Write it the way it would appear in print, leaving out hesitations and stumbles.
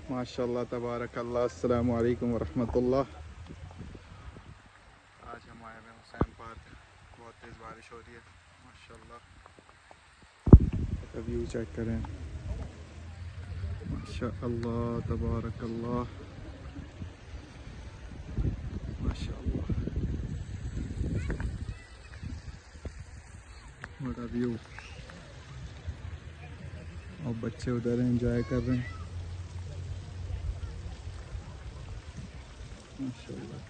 माशाल्लाह तबारकल्लाह। अस्सलामु अलैकुम वरहमतुल्लाह। आज हम आए हैं हुसैन पार्क। बहुत तेज़ बारिश हो रही है माशाल्लाह। व्यू चेक करें माशाल्लाह तबारकल्लाह माशाल्लाह। बड़ा व्यू। और बच्चे उधर एंजॉय कर रहे हैं माशाल्लाह।